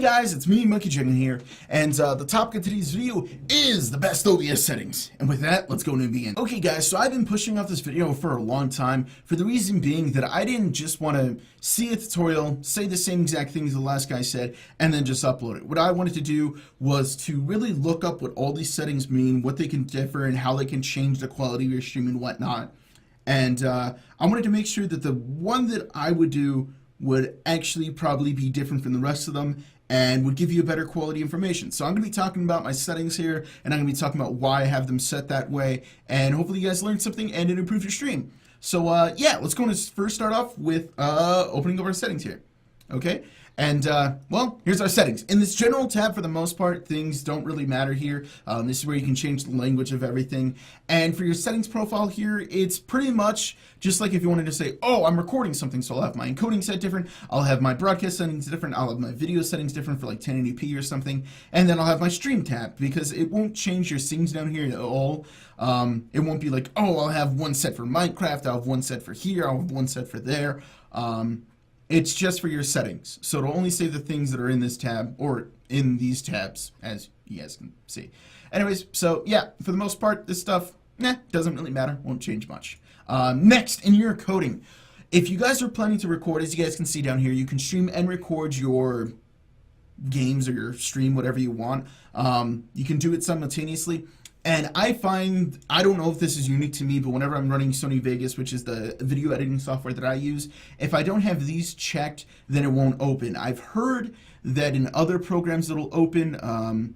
guys, it's me, Monkey Chicken here, and the topic of today's video is the best OBS settings. And with that, let's go and begin. Okay guys, so I've been pushing off this video for a long time, for the reason being that I didn't just want to see a tutorial, say the same exact things the last guy said, and then just upload it. What I wanted to do was to really look up what all these settings mean, what they can differ, and how they can change the quality of your stream and whatnot. And I wanted to make sure that the one that I would do would actually probably be different from the rest of them and would give you a better quality information. So I'm going to be talking about my settings here, and I'm going to be talking about why I have them set that way, and hopefully you guys learned something and it improved your stream. So yeah, let's go and first start off with opening up our settings here. Okay, and well, here's our settings. In this general tab, for the most part, things don't really matter here. This is where you can change the language of everything. And for your settings profile here, it's pretty much just like if you wanted to say, oh, I'm recording something, so I'll have my encoding set different, I'll have my broadcast settings different, I'll have my video settings different for like 1080p or something, and then I'll have my stream tab, because it won't change your settings down here at all. It won't be like, oh, I'll have one set for Minecraft, I'll have one set for here, I'll have one set for there. It's just for your settings, so it'll only save the things that are in this tab, or in these tabs, as you guys can see. Anyways, so yeah, for the most part, this stuff, doesn't really matter, won't change much. Next, in your coding, if you guys are planning to record, as you guys can see down here, you can stream and record your games or your stream, whatever you want. You can do it simultaneously. And I find, I don't know if this is unique to me, but whenever I'm running Sony Vegas, which is the video editing software that I use, if I don't have these checked, then it won't open. I've heard that in other programs it'll open,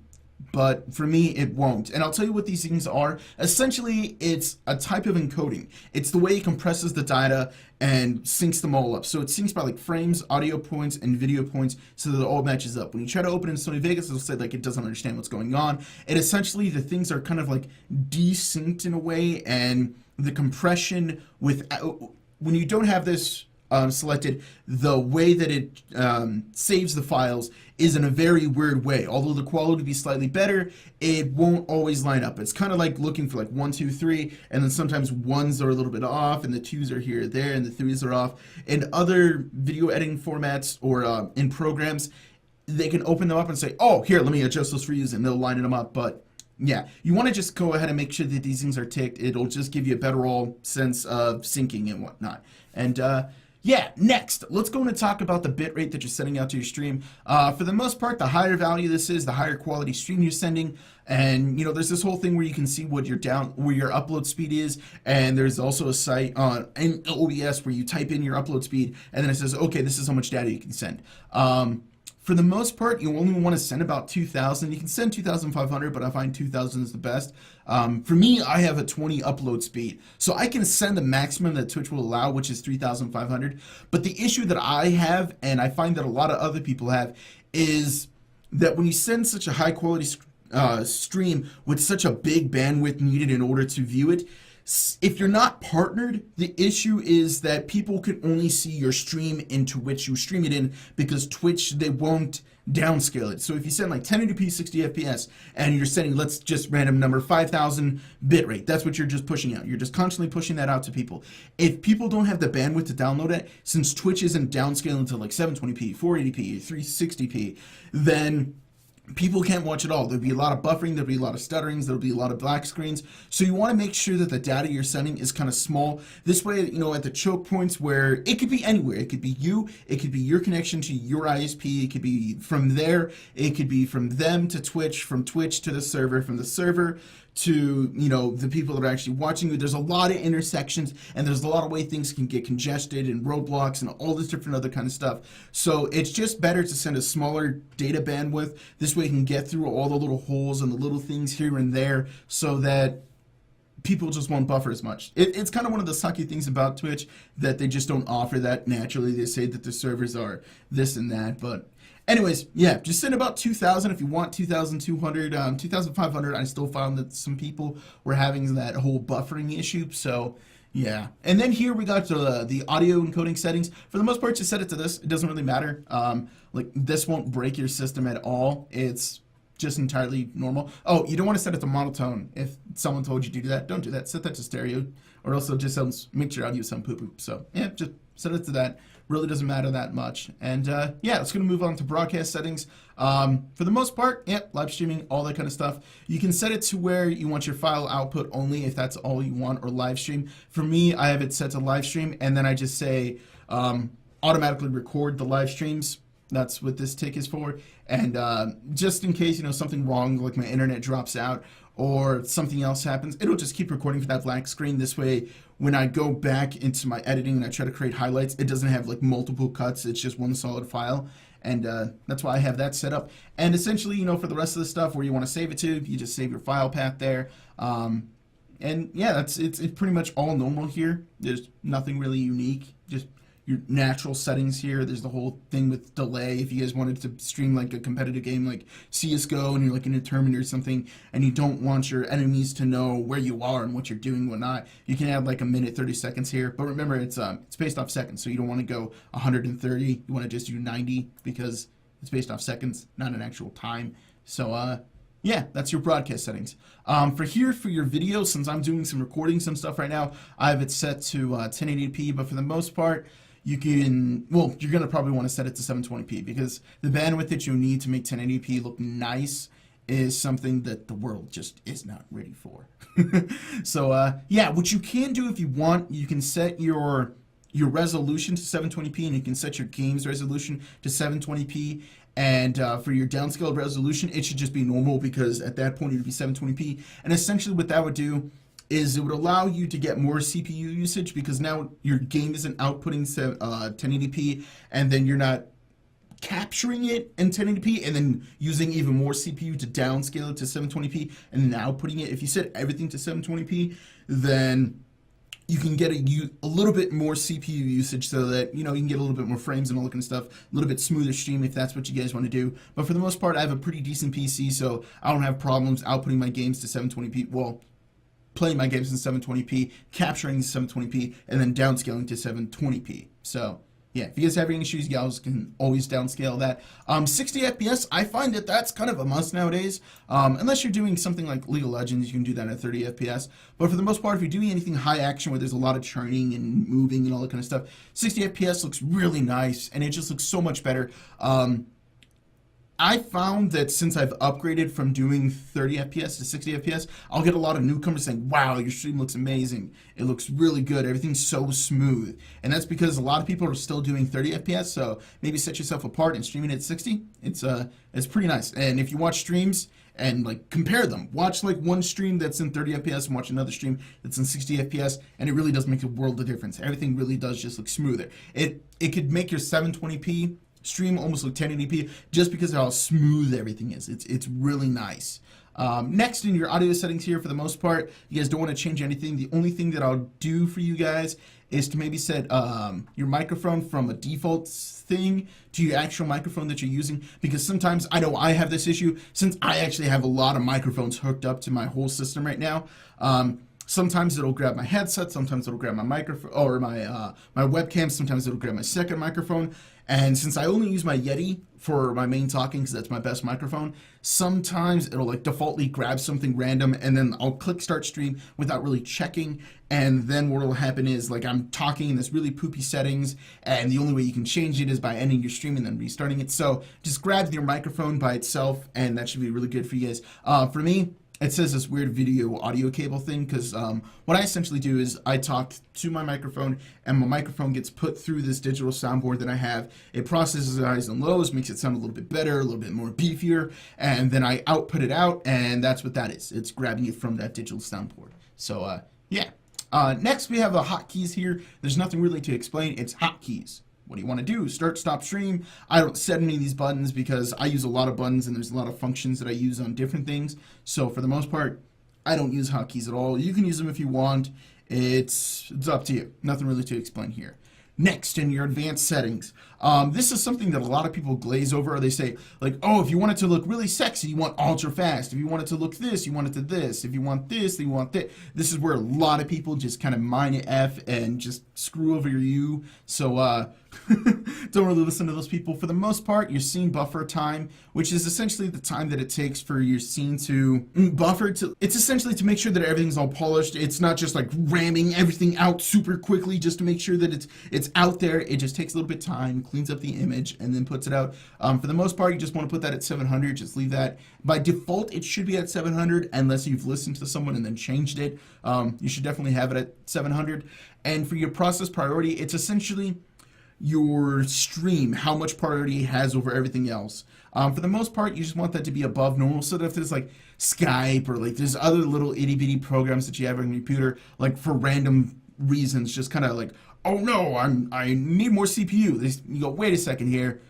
but for me it won't. And I'll tell you what these things are. Essentially, it's a type of encoding. It's the way it compresses the data and syncs them all up. So it syncs by like frames, audio points, and video points, so that it all matches up. When you try to open in Sony Vegas, it'll say like it doesn't understand what's going on. And essentially the things are kind of like desynced in a way, and the compression with when you don't have this selected, the way that it saves the files is in a very weird way. Although the quality will be slightly better, it won't always line up. It's kind of like looking for like 1, 2, 3, and then sometimes ones are a little bit off, and the twos are here or there, and the threes are off. In other video editing formats or in programs, they can open them up and say, oh, here, let me adjust those for you, and they'll line them up. But yeah, you want to just go ahead and make sure that these things are ticked. It'll just give you a better all sense of syncing and whatnot. And yeah, next, let's go and talk about the bitrate that you're sending out to your stream. For the most part, the higher value this is, the higher quality stream you're sending. And you know, there's this whole thing where you can see what your upload speed is, and there's also a site in OBS where you type in your upload speed, and then it says, okay, this is how much data you can send. For the most part, you only want to send about 2,000. You can send 2,500, but I find 2,000 is the best. For me, I have a 20 upload speed, so I can send the maximum that Twitch will allow, which is 3,500. But the issue that I have, and I find that a lot of other people have, is that when you send such a high quality stream with such a big bandwidth needed in order to view it, if you're not partnered, the issue is that people can only see your stream into which you stream it in, because Twitch, they won't downscale it. So if you send like 1080p 60 FPS and you're sending, let's just random number, 5,000 bitrate, that's what you're just pushing out. You're just constantly pushing that out to people. If people don't have the bandwidth to download it, since Twitch isn't downscaling to like 720p, 480p, 360p, then people can't watch it all. There'll be a lot of buffering, there'll be a lot of stutterings, there'll be a lot of black screens. So you want to make sure that the data you're sending is kind of small. This way, you know, at the choke points where it could be anywhere. It could be you, it could be your connection to your ISP, it could be from there, it could be from them to Twitch, from Twitch to the server, from the server to, you know, the people that are actually watching you. There's a lot of intersections, and there's a lot of way things can get congested and roadblocks and all this different other kind of stuff. So it's just better to send a smaller data bandwidth. This way you can get through all the little holes and the little things here and there, so that people just won't buffer as much. It's kind of one of the sucky things about Twitch, that they just don't offer that naturally. They say that the servers are this and that, but anyways, yeah, just send about 2,000 if you want 2,200, 2,500. I still found that some people were having that whole buffering issue, so yeah. And then here we got to the audio encoding settings. For the most part, just set it to this. It doesn't really matter. Like, this won't break your system at all. It's just entirely normal. Oh, you don't want to set it to monotone. If someone told you to do that, don't do that. Set that to stereo, or else it'll just make your audio sound poo-poo. So yeah, just set it to that. Really doesn't matter that much. And yeah, let's going to move on to broadcast settings. For the most part, yep, live streaming, all that kind of stuff. You can set it to where you want your file output only if that's all you want, or live stream. For me, I have it set to live stream, and then I just say automatically record the live streams. That's what this tick is for. And just in case, something wrong, like my internet drops out or something else happens, it'll just keep recording for that blank screen. This way, when I go back into my editing and I try to create highlights, it doesn't have like multiple cuts. It's just one solid file. And that's why I have that set up. And essentially, for the rest of the stuff where you want to save it to, you just save your file path there. And yeah, it's pretty much all normal here. There's nothing really unique. Just your natural settings here. There's the whole thing with delay. If you guys wanted to stream like a competitive game like CSGO and you're like in a tournament or something and you don't want your enemies to know where you are and what you're doing and whatnot, you can add like a minute 30 seconds here. But remember, it's based off seconds, so you don't want to go 130. You want to just do 90 because it's based off seconds, not an actual time. So yeah, that's your broadcast settings. For your video, since I'm doing some recording, some stuff right now, I have it set to 1080p, but for the most part, you're going to probably want to set it to 720p because the bandwidth that you need to make 1080p look nice is something that the world just is not ready for. So, yeah, what you can do if you want, you can set your resolution to 720p, and you can set your game's resolution to 720p. And for your downscaled resolution, it should just be normal because at that point it would be 720p. And essentially what that would do is it would allow you to get more CPU usage because now your game isn't outputting 1080p and then you're not capturing it in 1080p and then using even more CPU to downscale it to 720p and then outputting it. If you set everything to 720p, then you can get a little bit more CPU usage so that, you can get a little bit more frames and all that kind of stuff, a little bit smoother stream if that's what you guys want to do. But for the most part, I have a pretty decent PC, so I don't have problems outputting my games to 720p. Well, playing my games in 720p, capturing 720p, and then downscaling to 720p. So, yeah, if you guys have any issues, you guys can always downscale that. 60 FPS, I find that that's kind of a must nowadays. Unless you're doing something like League of Legends, you can do that at 30 FPS. But for the most part, if you're doing anything high action where there's a lot of churning and moving and all that kind of stuff, 60 FPS looks really nice, and it just looks so much better. I found that since I've upgraded from doing 30 FPS to 60 FPS, I'll get a lot of newcomers saying, wow, your stream looks amazing. It looks really good. Everything's so smooth. And that's because a lot of people are still doing 30 FPS, so maybe set yourself apart and streaming at 60. It's pretty nice. And if you watch streams and like compare them, watch like one stream that's in 30 FPS and watch another stream that's in 60 FPS, and it really does make a world of difference. Everything really does just look smoother. It could make your 720p stream almost like 1080p just because of how smooth everything is. It's really nice. Next, in your audio settings here, for the most part, you guys don't want to change anything. The only thing that I'll do for you guys is to maybe set your microphone from a default thing to your actual microphone that you're using, because sometimes, I know I have this issue, since I actually have a lot of microphones hooked up to my whole system right now. Sometimes it'll grab my headset, sometimes it'll grab my microphone or my webcam, sometimes it'll grab my second microphone. And since I only use my Yeti for my main talking, because that's my best microphone, sometimes it'll like defaultly grab something random, and then I'll click start stream without really checking. And then what will happen is like I'm talking in this really poopy settings, and the only way you can change it is by ending your stream and then restarting it. So just grab your microphone by itself, and that should be really good for you guys. For me, it says this weird video audio cable thing because what I essentially do is I talk to my microphone, and my microphone gets put through this digital soundboard that I have. It processes highs and lows, makes it sound a little bit better, a little bit more beefier, and then I output it out, and that's what that is. It's grabbing it from that digital soundboard. So yeah. Next, we have the hotkeys here. There's nothing really to explain. It's hotkeys. What do you want to do? Start, stop, stream. I don't set any of these buttons because I use a lot of buttons and there's a lot of functions that I use on different things. So for the most part, I don't use hotkeys at all. You can use them if you want. It's up to you. Nothing really to explain here. Next, in your advanced settings, This is something that a lot of people glaze over. They say, like, oh, if you want it to look really sexy, you want ultra fast. If you want it to look this, you want it to this. If you want this, then you want that. This is where a lot of people just kind of mine it F and just screw over you. So, don't really listen to those people. For the most part, your scene buffer time, which is essentially the time that it takes for your scene to buffer. It's essentially to make sure that everything's all polished. It's not just like ramming everything out super quickly just to make sure that it's out there. It just takes a little bit of time, cleans up the image, and then puts it out. For the most part, you just want to put that at 700. Just leave that. By default, it should be at 700 unless you've listened to someone and then changed it. You should definitely have it at 700. And for your process priority, it's essentially your stream, how much priority it has over everything else. For the most part, you just want that to be above normal, so that if there's like Skype or like there's other little itty bitty programs that you have on your computer, like for random reasons, just kind of like, oh no, I need more CPU. You go, wait a second here.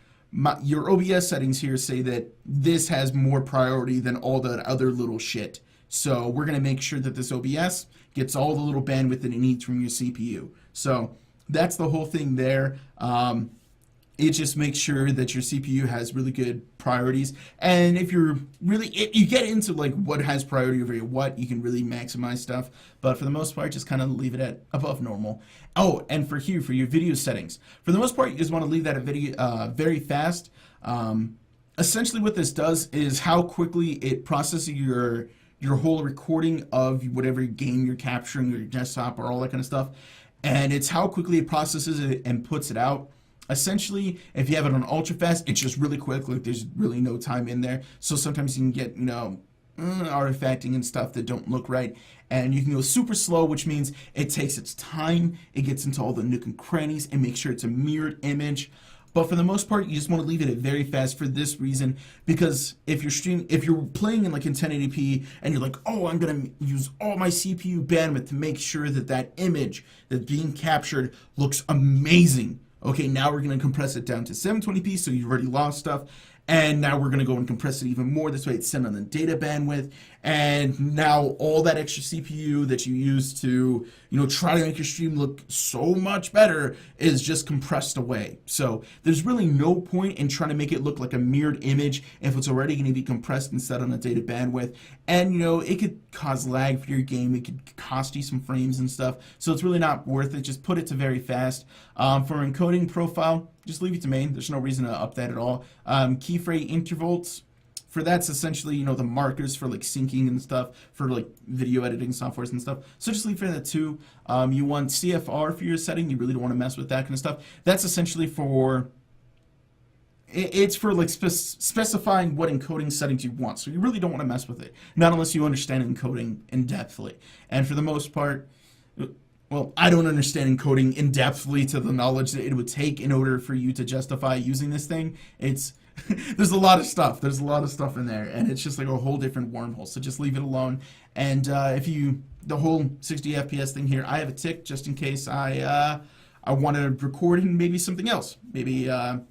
Your OBS settings here say that this has more priority than all the other little shit. So we're gonna make sure that this OBS gets all the little bandwidth that it needs from your CPU. So that's the whole thing there. It just makes sure that your CPU has really good priorities. And if you're really, you get into like what has priority over what, you can really maximize stuff. But for the most part, just kind of leave it at above normal. Oh, and for your video settings, for the most part, you just want to leave that at video, very fast. Essentially what this does is how quickly it processes your whole recording of whatever game you're capturing, or your desktop, or all that kind of stuff. And it's how quickly it processes it and puts it out. Essentially, if you have it on ultra fast, it's just really quick. Like there's really no time in there. So sometimes you can get, artifacting and stuff that don't look right. And you can go super slow, which means it takes its time. It gets into all the nook and crannies and makes sure it's a mirrored image. But for the most part, you just want to leave it at very fast for this reason, because if you're playing in like in 1080p and you're like, oh, I'm gonna use all my CPU bandwidth to make sure that that image that's being captured looks amazing. Okay, now we're gonna compress it down to 720p, so you've already lost stuff. And now we're going to go and compress it even more. This way it's sent on the data bandwidth. And now all that extra CPU that you use to, try to make your stream look so much better is just compressed away. So there's really no point in trying to make it look like a mirrored image if it's already going to be compressed and set on a data bandwidth. And, it could cause lag for your game. It could cost you some frames and stuff. So it's really not worth it. Just put it to very fast. For encoding profile, just leave it to main. There's no reason to up that at all. Keyframe intervals, for that's essentially, the markers for like syncing and stuff, for like video editing softwares and stuff. So just leave it at 2. You want CFR for your setting. You really don't want to mess with that kind of stuff. That's essentially for, it's for like specifying what encoding settings you want. So you really don't want to mess with it. Not unless you understand encoding in-depthly. And for the most part, well, I don't understand encoding in-depthly to the knowledge that it would take in order for you to justify using this thing. It's there's a lot of stuff. There's a lot of stuff in there, and it's just like a whole different wormhole. So just leave it alone. And the whole 60 FPS thing here, I have a tick just in case I want to record in maybe something else, maybe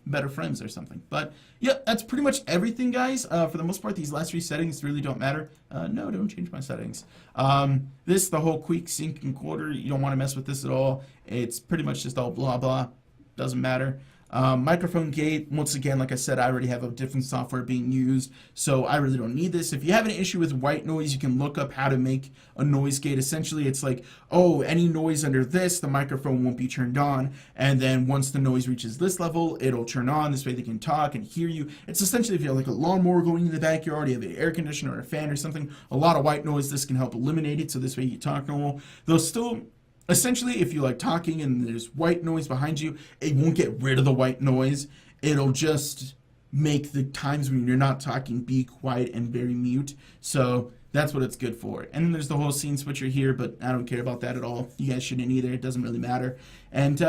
better frames or something. But yeah, that's pretty much everything, guys. For the most part, these last 3 settings really don't matter. No, don't change my settings. The whole quick sync and quarter, you don't want to mess with this at all. It's pretty much just all blah blah. Doesn't matter. Microphone gate, once again, like I said, I already have a different software being used, so I really don't need this. If you have an issue with white noise, you can look up how to make a noise gate. Essentially, it's like, oh, any noise under this, the microphone won't be turned on, and then once the noise reaches this level, it'll turn on. This way they can talk and hear you. It's essentially, if you have like a lawnmower going in the backyard, you have an air conditioner or a fan or something, a lot of white noise, this can help eliminate it, so this way you talk normal. Though still, essentially, if you like talking and there's white noise behind you, it won't get rid of the white noise. It'll just make the times when you're not talking be quiet and very mute. So that's what it's good for. And then there's the whole scene switcher here, but I don't care about that at all. You guys shouldn't either. It doesn't really matter. And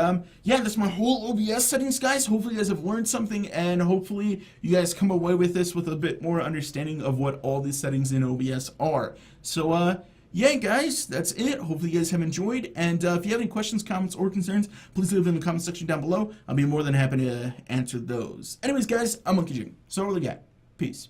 yeah, that's my whole OBS settings, guys. Hopefully you guys have learned something, and hopefully you guys come away with this with a bit more understanding of what all these settings in OBS are. So yeah, guys, that's it. Hopefully you guys have enjoyed. And if you have any questions, comments, or concerns, please leave them in the comment section down below. I'll be more than happy to answer those. Anyways, guys, I'm Monkey Jing. So, really, yeah. Peace.